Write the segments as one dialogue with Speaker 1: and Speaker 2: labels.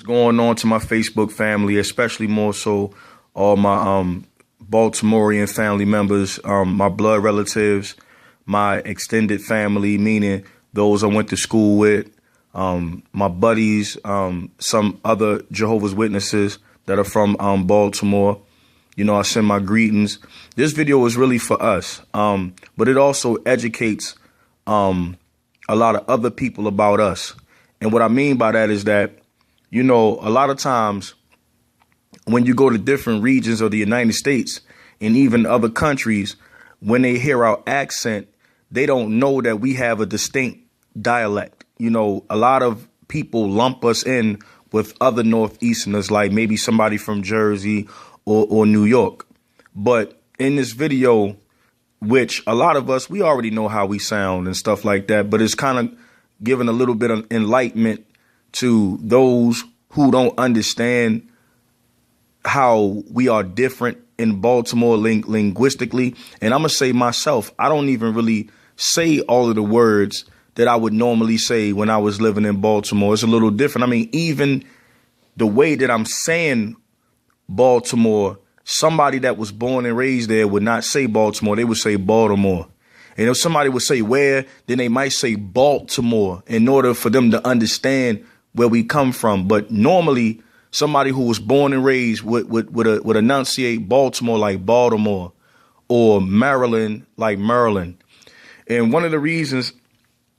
Speaker 1: Going on to my Facebook family, especially more so all my Baltimorean family members, my blood relatives, my extended family, meaning those I went to school with, my buddies, some other Jehovah's Witnesses that are from Baltimore. You know, I send my greetings. This video is really for us, but it also educates a lot of other people about us. And what I mean by that is that, you know, a lot of times when you go to different regions of the United States and even other countries, when they hear our accent, they don't know that we have a distinct dialect. You know, a lot of people lump us in with other Northeasterners, like maybe somebody from Jersey or New York. But in this video, which a lot of us, we already know how we sound and stuff like that, but it's kind of giving a little bit of enlightenment to those who don't understand how we are different in Baltimore linguistically. And I'm going to say myself, I don't even really say all of the words that I would normally say when I was living in Baltimore. It's a little different. I mean, even the way that I'm saying Baltimore, somebody that was born and raised there would not say Baltimore. They would say Baltimore. And if somebody would say where, then they might say Baltimore in order for them to understand where we come from. But normally somebody who was born and raised would enunciate Baltimore like Baltimore, or Maryland like Maryland. And one of the reasons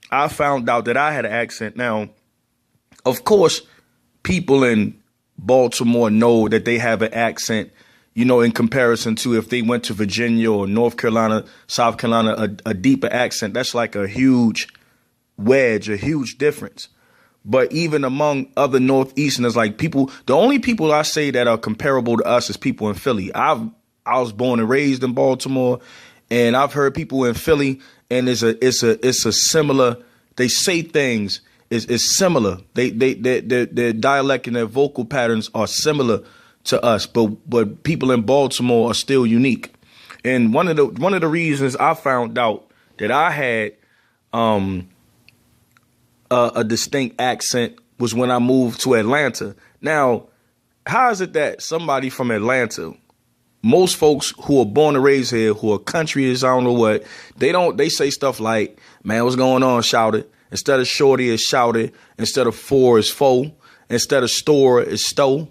Speaker 1: I found out that I had an accent, now, of course, people in Baltimore know that they have an accent, you know, in comparison to if they went to Virginia or North Carolina, South Carolina, a deeper accent. That's like a huge wedge, a huge difference. But even among other Northeasterners, like people, the only people I say that are comparable to us is people in Philly. I was born and raised in Baltimore, and I've heard people in Philly, and it's a similar. They say things is similar. Their dialect and their vocal patterns are similar to us, but people in Baltimore are still unique. And one of the reasons I found out that I had a distinct accent was when I moved to Atlanta. Now, how is it that somebody from Atlanta, most folks who are born and raised here, who are countryers, I don't know what, they say stuff like, man, what's going on, shouted. Instead of shorty is shouted. Instead of four is foe. Instead of store is stow.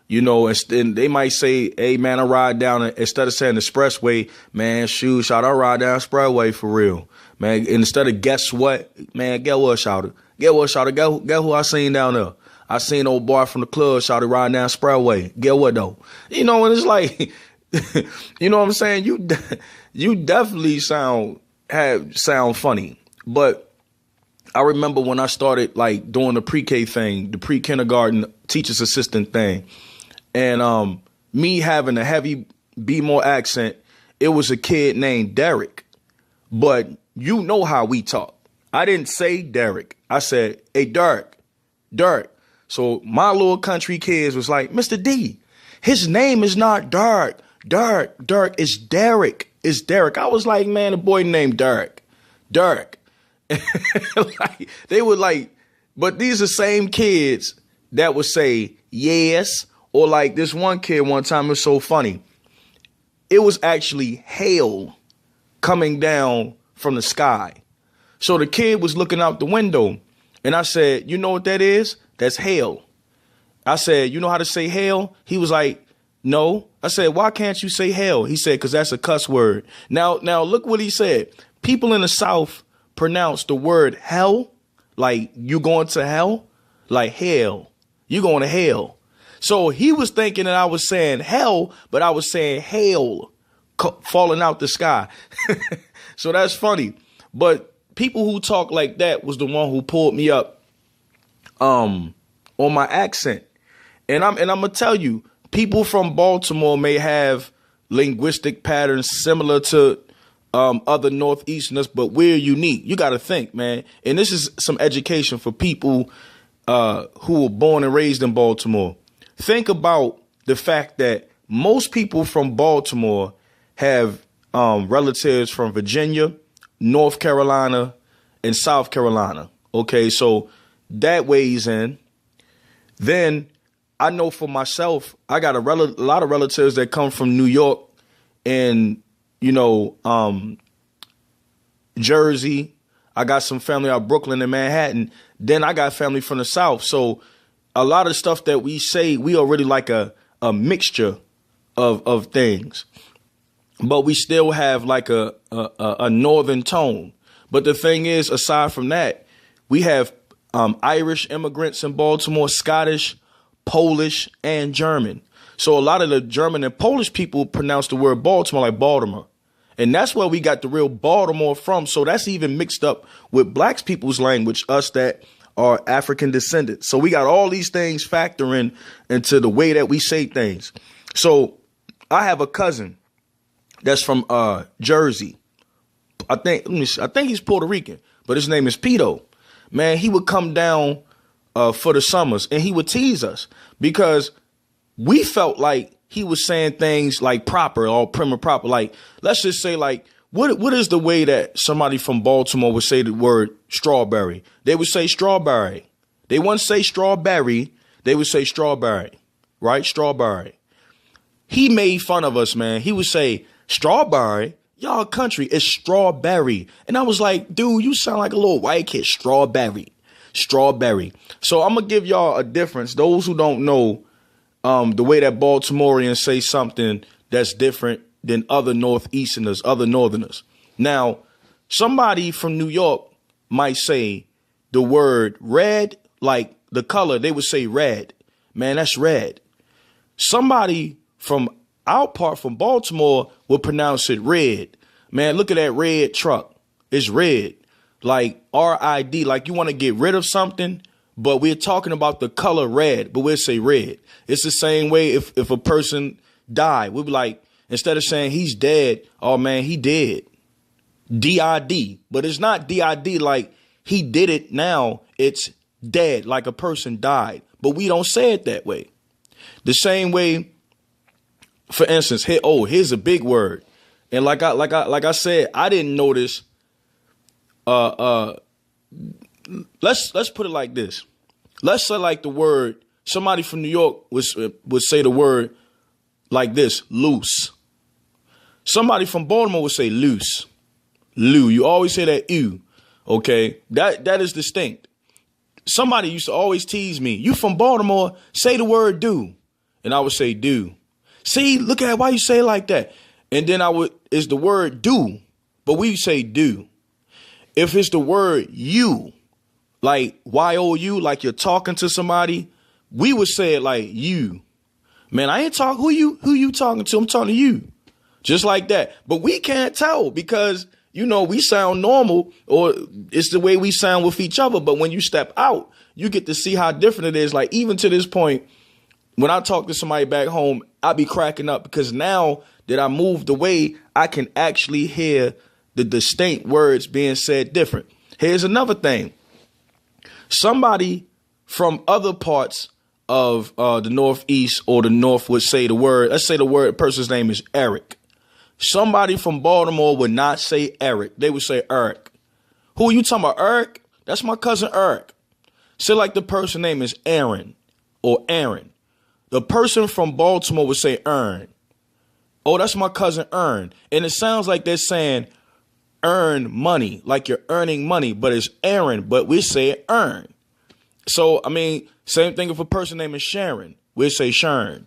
Speaker 1: You know, and they might say, hey, man, I ride down, instead of saying expressway, man, shoot, I ride down expressway for real. Man, instead of guess what, man, get what, shouted. Get what, shouted. Get who I seen down there. I seen old boy from the club, shouted, riding down expressway. Get what, though? You know, and it's like, you know what I'm saying? You definitely sound funny. But I remember when I started, like, doing the pre-K thing, the pre-kindergarten teacher's assistant thing, and me having a heavy B-more accent, it was a kid named Derek. But you know how we talk. I didn't say Derek. I said, hey, Derek. So my little country kids was like, Mr. D, his name is not Derek. Derek is Derek. It's Derek. I was like, man, a boy named Derek. Like, they would like, but these are same kids that would say yes. Or like this one kid one time, it was so funny. It was actually hail coming down from the sky. So the kid was looking out the window, and I said, you know what that is? That's hail. I said, you know how to say hail? He was like, no. I said, why can't you say hail? He said, because that's a cuss word. Now look what he said. People in the South pronounce the word hell like you going to hell, like hell. You going to hell. So he was thinking that I was saying hell, but I was saying hail falling out the sky. So that's funny. But people who talk like that was the one who pulled me up on my accent. And I'm gonna tell you, people from Baltimore may have linguistic patterns similar to other Northeasterners, but we're unique. You got to think, man. And this is some education for people who were born and raised in Baltimore. Think about the fact that most people from Baltimore have relatives from Virginia, North Carolina, and South Carolina. Okay, so that weighs in. Then I know for myself, I got a lot of relatives that come from New York and, Jersey. I got some family out of Brooklyn and Manhattan. Then I got family from the South. So a lot of stuff that we say, we are really like a mixture of things. But we still have like a northern tone. But the thing is, aside from that, we have Irish immigrants in Baltimore, Scottish, Polish, and German. So a lot of the German and Polish people pronounce the word Baltimore like Baltimore. And that's where we got the real Baltimore from. So that's even mixed up with black people's language, us that are African descendants. So we got all these things factoring into the way that we say things. So I have a cousin that's from Jersey. I think he's Puerto Rican, but his name is Pito. Man, he would come down for the summers and he would tease us because we felt like he was saying things like proper, all prim and proper. Like, let's just say, like, what is the way that somebody from Baltimore would say the word strawberry? They would say strawberry. They wouldn't say strawberry. They would say strawberry, right? Strawberry. He made fun of us, man. He would say strawberry. Y'all country is strawberry. And I was like, dude, you sound like a little white kid. Strawberry. Strawberry. So I'm going to give y'all a difference. Those who don't know, the way that Baltimoreans say something that's different than other Northeasterners, other Northerners. Now, somebody from New York might say the word red, like the color, they would say red. Man, that's red. Somebody from our part, from Baltimore, would pronounce it red. Man, look at that red truck. It's red. Like R-I-D, like you want to get rid of something, but we're talking about the color red, but we'll say red. It's the same way if a person died, we'll be like, instead of saying he's dead, oh man, he dead. D-I-D. But it's not D-I-D like he did it now. It's dead, like a person died. But we don't say it that way. The same way, for instance, here's a big word. And like I said, I didn't notice. Let's put it like this. Let's say like the word, somebody from New York would say the word like this, loose. Somebody from Baltimore would say loose. Lou. You always say that ew. Okay. That is distinct. Somebody used to always tease me. You from Baltimore, say the word do. And I would say do. See, look at why you say it like that. And then it's the word do, but we say do. If it's the word you, like Y-O-U, like you're talking to somebody, we would say it like you. Man, I ain't talking, who you talking to? I'm talking to you. Just like that. But we can't tell because, we sound normal, or it's the way we sound with each other. But when you step out, you get to see how different it is. Like even to this point, when I talk to somebody back home, I be cracking up because now that I moved away, I can actually hear the distinct words being said different. Here's another thing. Somebody from other parts of the Northeast or the North would say the word, let's say the word person's name is Eric. Somebody from Baltimore would not say Eric. They would say Eric. Who are you talking about, Eric? That's my cousin Eric. Say like the person name is Aaron or Aaron. The person from Baltimore would say Ern. Oh, that's my cousin Ern. And it sounds like they're saying earn money, like you're earning money, but it's Aaron, but we say earn. So, I mean, same thing if a person name is Sharon, we'll say Sharon.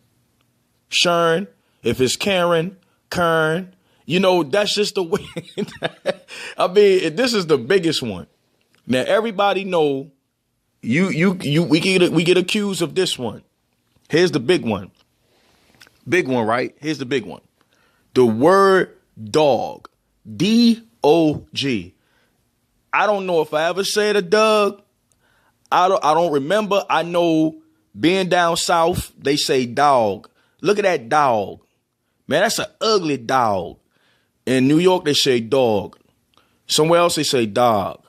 Speaker 1: Sharon, if it's Karen, Kern, that's just the way. I mean, this is the biggest one. Now, everybody know we get accused of this one. Here's the big one. Big one, right? Here's the big one. The word dog. D-O-G. I don't know if I ever said a dog. I don't remember. I know being down south, they say dog. Look at that dog. Man, that's an ugly dog. In New York, they say dog. Somewhere else, they say dog.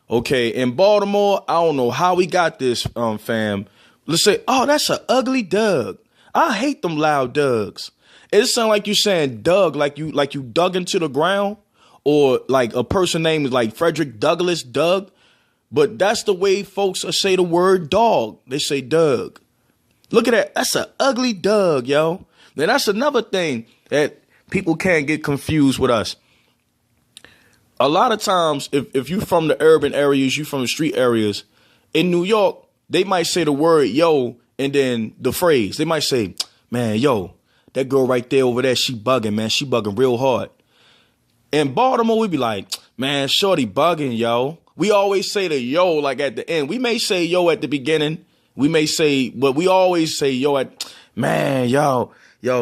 Speaker 1: Okay, in Baltimore, I don't know how we got this, fam. Let's say, oh, that's an ugly dog. I hate them loud dogs. It sounds like you're saying Doug, like you dug into the ground, or like a person named is like Frederick Douglass, Doug. But that's the way folks say the word dog. They say Doug. Look at that. That's an ugly Doug, yo. Then that's another thing that people can't get confused with us. A lot of times, if you from the urban areas, you from the street areas, in New York, they might say the word yo and then the phrase. They might say, man, yo, that girl right there over there, she bugging, man. She bugging real hard. In Baltimore, we be like, man, shorty bugging, yo. We always say the yo like at the end. We may say yo at the beginning. We may say, but we always say yo at, man, yo,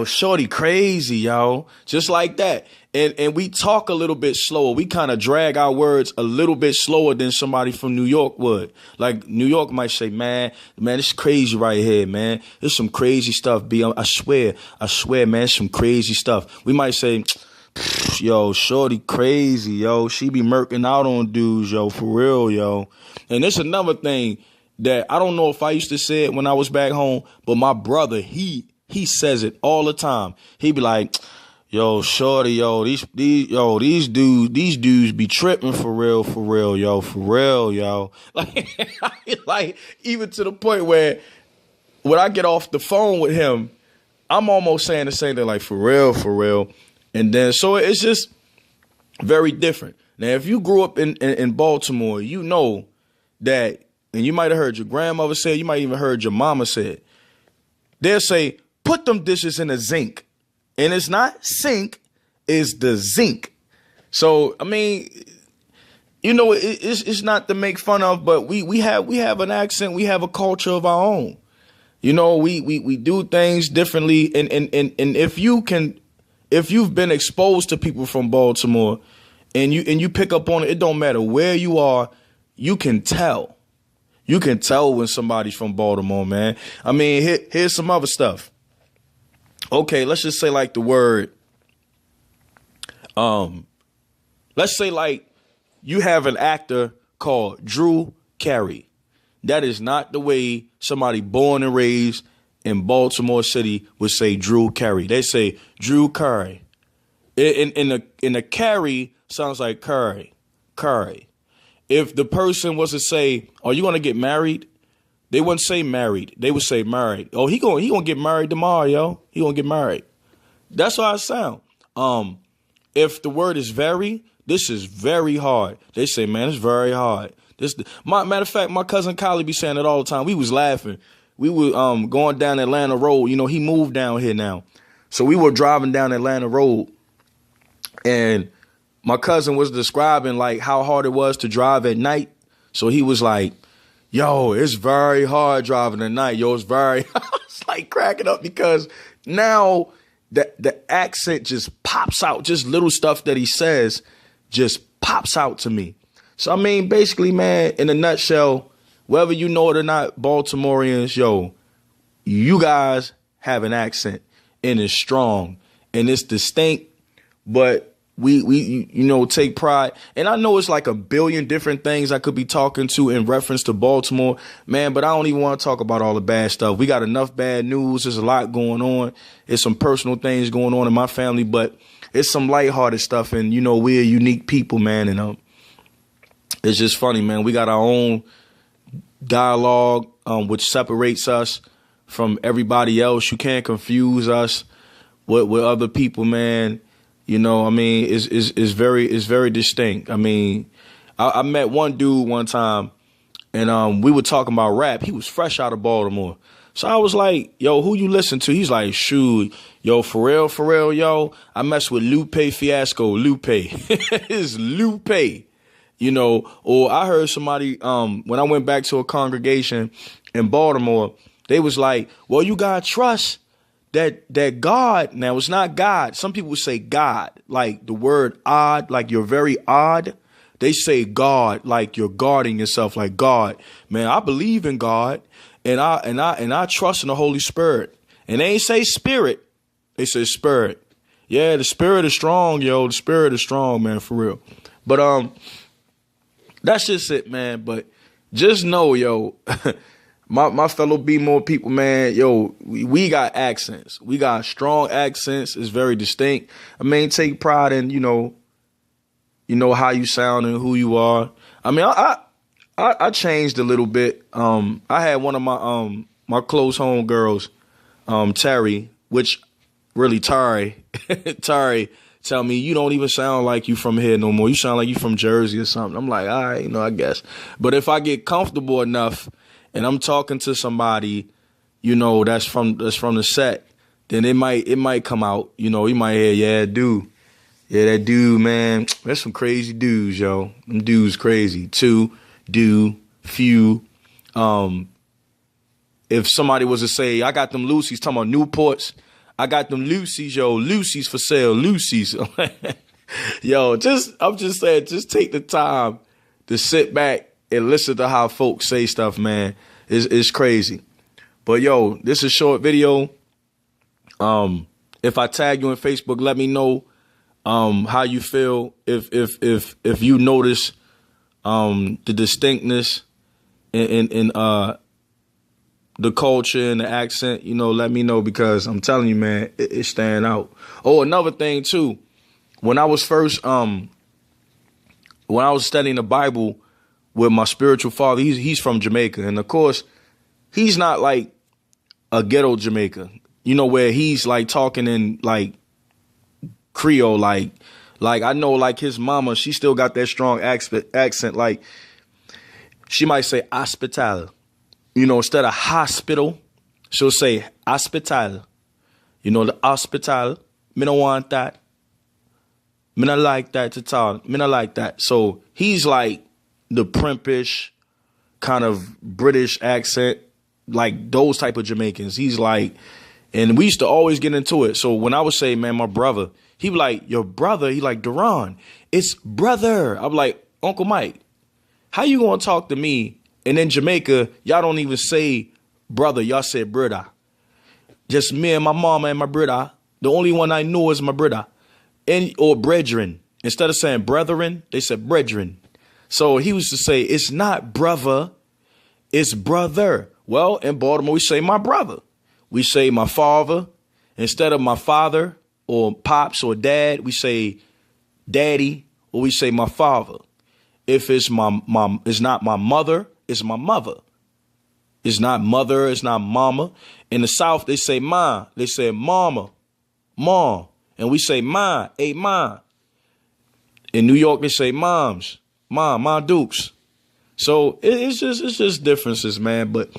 Speaker 1: shorty crazy, yo. Just like that. And we talk a little bit slower. We kind of drag our words a little bit slower than somebody from New York would. Like New York might say, man, this is crazy right here, man. There's some crazy stuff, B. I swear, man, some crazy stuff. We might say, yo, shorty crazy, yo. She be murking out on dudes, yo, for real, yo. And there's another thing that I don't know if I used to say it when I was back home, but my brother, he says it all the time. He be like, yo, shorty, yo, these dudes be tripping for real, yo. Like even to the point where when I get off the phone with him, I'm almost saying the same thing, like for real. And then, so it's just very different. Now, if you grew up in Baltimore, you know that, and you might have heard your grandmother say it, you might even heard your mama say it. They'll say, put them dishes in a zinc. And it's not sink, it's the zinc. So, I mean, you know, it's not to make fun of, but we have an accent, we have a culture of our own. You know, we do things differently. And if you've been exposed to people from Baltimore and you pick up on it, it don't matter where you are, you can tell. You can tell when somebody's from Baltimore, man. I mean, here's some other stuff. Okay, let's just say like the word, let's say like you have an actor called Drew Carey. That is not the way somebody born and raised in Baltimore City would say Drew Carey. They say Drew Carey. In the Carey sounds like Curry. If the person was to say, are you going to get married? They wouldn't say married. They would say married. Oh, he gonna get married tomorrow, yo. He gonna get married. That's how it sound. If the word is very, this is very hard. They say, man, it's very hard. Matter of fact, my cousin Kylie be saying it all the time. We was laughing. We were going down Atlanta Road. You know, he moved down here now. So we were driving down Atlanta Road, and my cousin was describing like how hard it was to drive at night. So he was like, yo, it's very hard driving at night. Yo, it's very, it's like cracking up because now the accent just pops out. Just little stuff that he says just pops out to me. So, I mean, basically, man, in a nutshell, whether you know it or not, Baltimoreans, yo, you guys have an accent and it's strong and it's distinct, but we take pride. And I know it's like a billion different things I could be talking to in reference to Baltimore, man, but I don't even want to talk about all the bad stuff. We got enough bad news. There's a lot going on. There's some personal things going on in my family, but it's some lighthearted stuff. And, you know, we're unique people, man. And it's just funny, man. We got our own dialogue, which separates us from everybody else. You can't confuse us with other people, man. You know, I mean, it's very distinct. I mean, I met one dude one time and we were talking about rap. He was fresh out of Baltimore. So I was like, yo, who you listen to? He's like, shoot, yo, for real, yo. I mess with Lupe Fiasco. Lupe. It's Lupe. You know, or I heard somebody, when I went back to a congregation in Baltimore, they was like, well, you gotta trust that God, now it's not God. Some people say God, like the word odd, like you're very odd. They say God, like you're guarding yourself, like God. Man, I believe in God and I trust in the Holy Spirit. And they ain't say spirit, they say spirit. Yeah, the spirit is strong, yo. The spirit is strong, man, for real. But that's just it, man. But just know, yo, my fellow B-more people, man, yo, we got accents. We got strong accents. It's very distinct. I mean, take pride in, you know how you sound and who you are. I mean, I changed a little bit. I had one of my close home girls, Terry, which really Tari, Tari tell me, you don't even sound like you from here no more. You sound like you from Jersey or something. I'm like, all right, I guess. But if I get comfortable enough and I'm talking to somebody, that's from the set, then it might come out. You might hear, yeah, dude. Yeah, that dude, man, that's some crazy dudes, yo. Them dudes crazy. Few. If somebody was to say, I got them Lucy's, talking about Newports, I got them Lucy's, yo, Lucy's for sale, Lucy's. Yo, I'm just saying, just take the time to sit back and listen to how folks say stuff, man. It's crazy. But yo, this is a short video. If I tag you on Facebook, let me know how you feel. If you notice the distinctness in the culture and the accent, let me know, because I'm telling you, man, it's standing out. Oh, another thing too, when I was studying the Bible with my spiritual father, he's from Jamaica, and of course, he's not like a ghetto Jamaica, where he's like talking in like Creole, like I know, like his mama, she still got that strong accent, like she might say hospital. Instead of hospital, she'll say hospital. The hospital. Me don't want that. Me not like that to talk. Me not like that. So he's like the primpish kind of British accent, like those type of Jamaicans. He's like, and we used to always get into it. So when I would say, man, my brother, he be like, your brother? He like, DaRohn, it's brother. I'm like, Uncle Mike, how you gonna talk to me? And in Jamaica, y'all don't even say brother. Y'all say brother. Just me and my mama and my brother. The only one I know is my brother. Or brethren. Instead of saying brethren, they said brethren. So he used to say, it's not brother, it's brother. Well, in Baltimore, we say my brother. We say my father. Instead of my father or pops or dad, we say daddy, or we say my father. If it's it's not my mother, it's my mother. It's not mother, it's not mama. In the South, they say ma. They say mama, mom. And we say ma, hey ma. In New York, they say moms, ma dukes. So it's just differences, man. But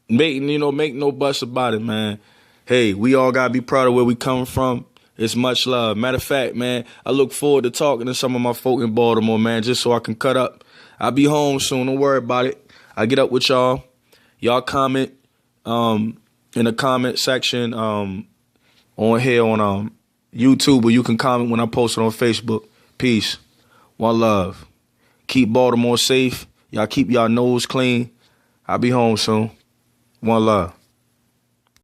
Speaker 1: make no fuss about it, man. Hey, we all gotta be proud of where we come from. It's much love. Matter of fact, man, I look forward to talking to some of my folk in Baltimore, man, just so I can cut up. I'll be home soon. Don't worry about it. I get up with y'all. Y'all comment in the comment section on here on YouTube, or you can comment when I post it on Facebook. Peace. One love. Keep Baltimore safe. Y'all keep y'all nose clean. I'll be home soon. One love.